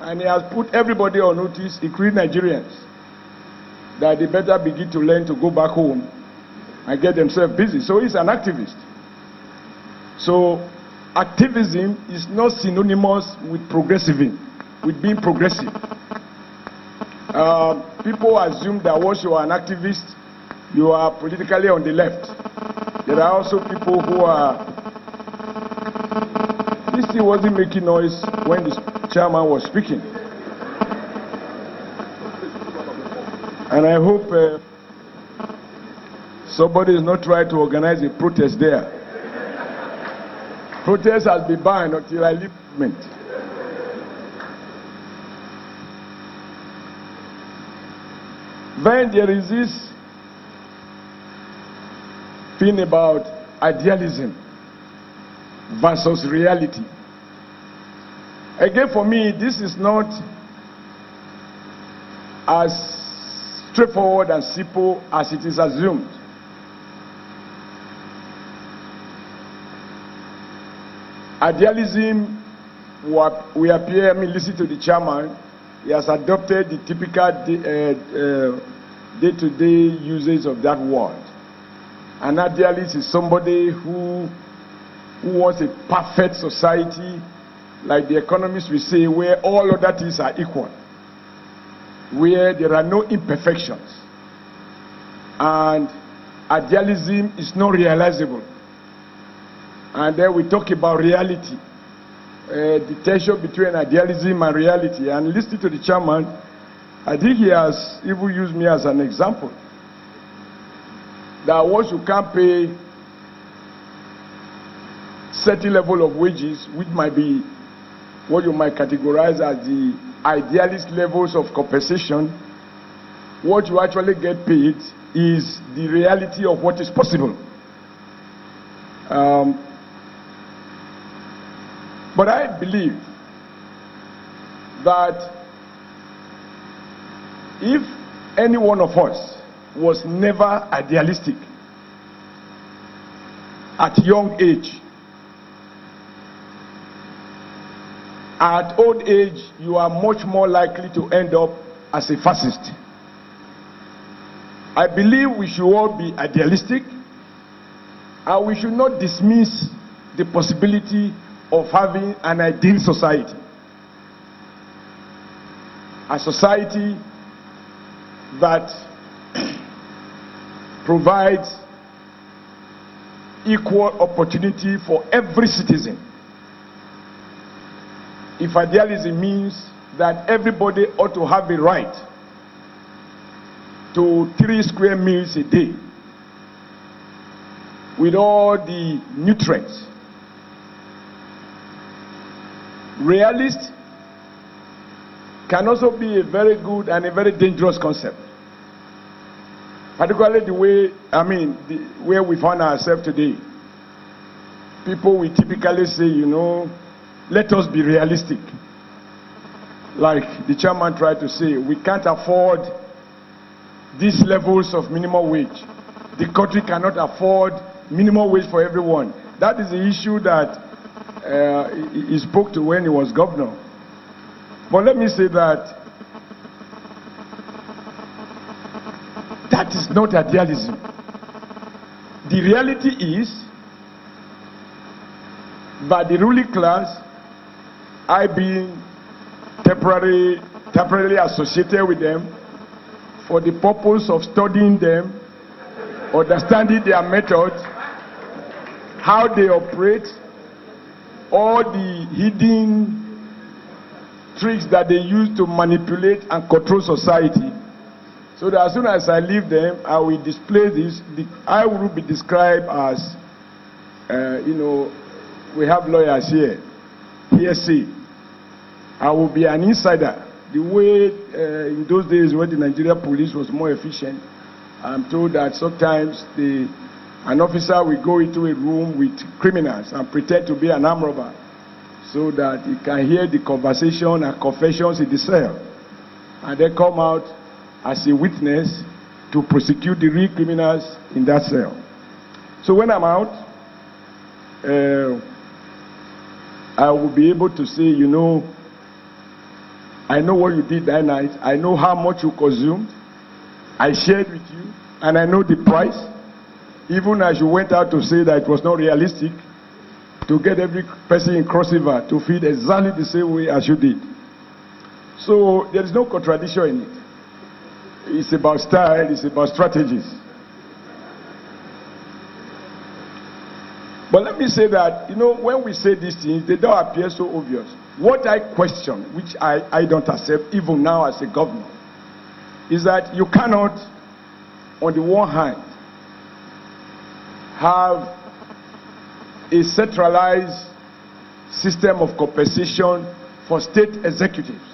And he has put everybody on notice, including Nigerians, that they better begin to learn to go back home and get themselves busy. So he's an activist. So activism is not synonymous with progressivism, with being progressive. People assume that once you are an activist, you are politically on the left. There are also people who are... This thing wasn't making noise when the chairman was speaking. And I hope somebody is not trying to organize a protest there. Protest has been banned until I leave government. Then there is this thing about idealism versus reality. Again, for me, this is not as straightforward and simple as it is assumed. Idealism will appear, I mean, listen to the chairman, he has adopted the typical day-to-day usage of that word. An idealist is somebody who wants a perfect society, like the economists will say, where all other things are equal, where there are no imperfections. And idealism is not realizable. And then we talk about reality, the tension between idealism and reality. And listening to the chairman, I think he has even used me as an example. That once you can't pay certain level of wages, which might be what you might categorize as the idealist levels of compensation, what you actually get paid is the reality of what is possible. But I believe that if any one of us was never idealistic at young age, at old age, you are much more likely to end up as a fascist. I believe we should all be idealistic, and we should not dismiss the possibility of having an ideal society. A society that provides equal opportunity for every citizen. If idealism means that everybody ought to have a right to 3 square meals a day with all the nutrients, realist can also be a very good and a very dangerous concept. Particularly the way, where we find ourselves today. People will typically say, you know, let us be realistic. Like the chairman tried to say, we can't afford these levels of minimum wage. The country cannot afford minimum wage for everyone. That is the issue that he spoke to when he was governor. But let me say that that is not idealism. The reality is that the ruling class, I being temporarily associated with them for the purpose of studying them, understanding their methods, how they operate, all the hidden tricks that they use to manipulate and control society. So that as soon as I leave them, I will display this. I will be described as, we have lawyers here. Hearsay. I will be an insider. The way in those days when the Nigerian police was more efficient, I'm told that sometimes an officer will go into a room with criminals and pretend to be an armed robber so that he can hear the conversation and confessions in the cell, and then come out as a witness to prosecute the real criminals in that cell. So when I'm out, I will be able to say, you know, I know what you did that night. I know how much you consumed. I shared with you, and I know the price. Even as you went out to say that it was not realistic to get every person in Cross River to feed exactly the same way as you did. So there is no contradiction in it. It's about style, it's about strategies. But let me say that, when we say these things, they don't appear so obvious. What I question, which I don't accept even now as a governor, is that you cannot, on the one hand, have a centralized system of compensation for state executives,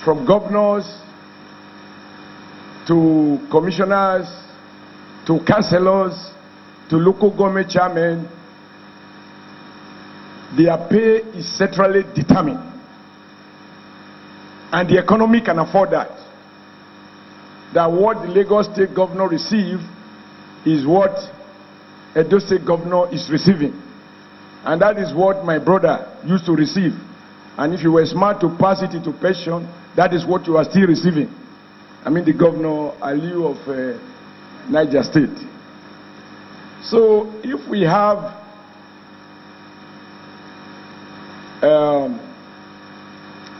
from governors to commissioners to councillors to local government chairmen. Their pay is centrally determined, and the economy can afford that. That what the Lagos State governor receives is what Edo State governor is receiving, and that is what my brother used to receive. And if you were smart to pass it into pension, that is what you are still receiving. I mean the Governor Aliu of Niger State. So if we have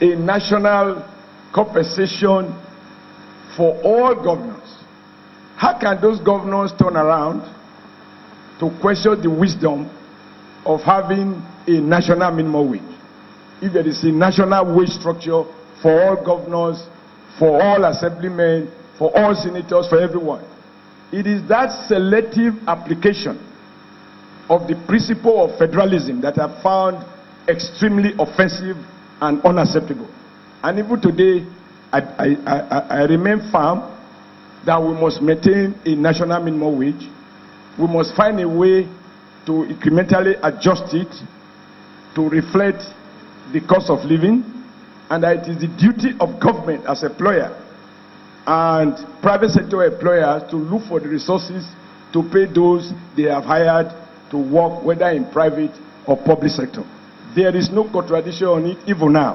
a national compensation for all governors, how can those governors turn around to question the wisdom of having a national minimum wage? If there is a national wage structure for all governors, for all assemblymen, for all senators, for everyone. It is that selective application of the principle of federalism that I found extremely offensive and unacceptable. And even today, I remain firm that we must maintain a national minimum wage. We must find a way to incrementally adjust it to reflect the cost of living, and that it is the duty of government as employer and private sector employers to look for the resources to pay those they have hired to work, whether in private or public sector. There is no contradiction on it even now.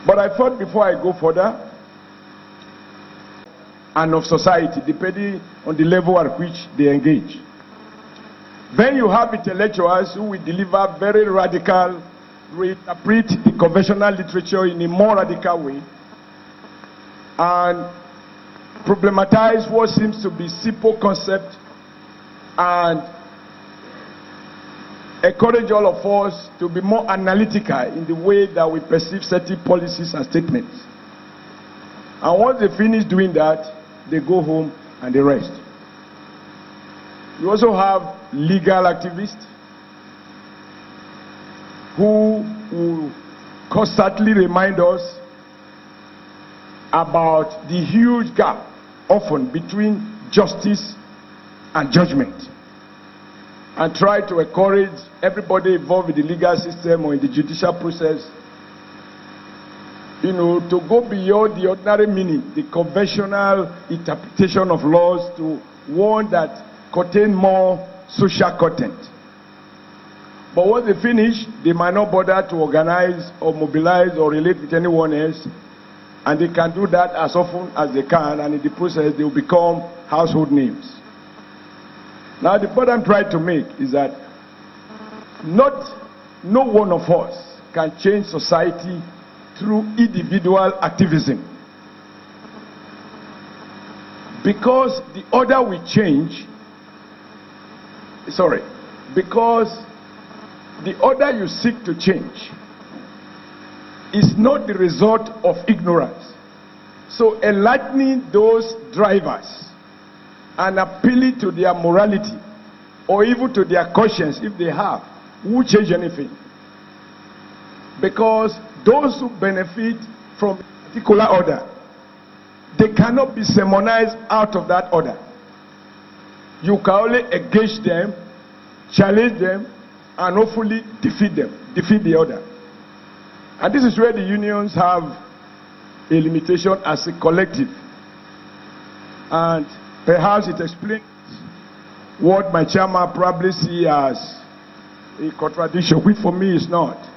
But I thought before I go further, and of society, depending on the level at which they engage. Then you have intellectuals who will deliver very radical, reinterpret the conventional literature in a more radical way, and problematize what seems to be simple concept, and encourage all of us to be more analytical in the way that we perceive certain policies and statements. And once they finish doing that, they go home and they rest. You also have legal activists who will constantly remind us about the huge gap often between justice and judgment, and try to encourage everybody involved in the legal system or in the judicial process, to go beyond the ordinary meaning, the conventional interpretation of laws, to one that contain more social content. But once they finish, they might not bother to organize or mobilize or relate with anyone else, and they can do that as often as they can, and in the process they will become household names. Now the point I'm trying to make is that no one of us can change society through individual activism, because the order we change, because the order you seek to change is not the result of ignorance. So enlightening those drivers and appealing to their morality or even to their conscience, if they have, won't change anything. Because those who benefit from a particular order, they cannot be sermonized out of that order. You can only engage them, challenge them, and hopefully defeat them, defeat the order. And this is where the unions have a limitation as a collective. And perhaps it explains what my chairman probably sees as a contradiction, which for me is not.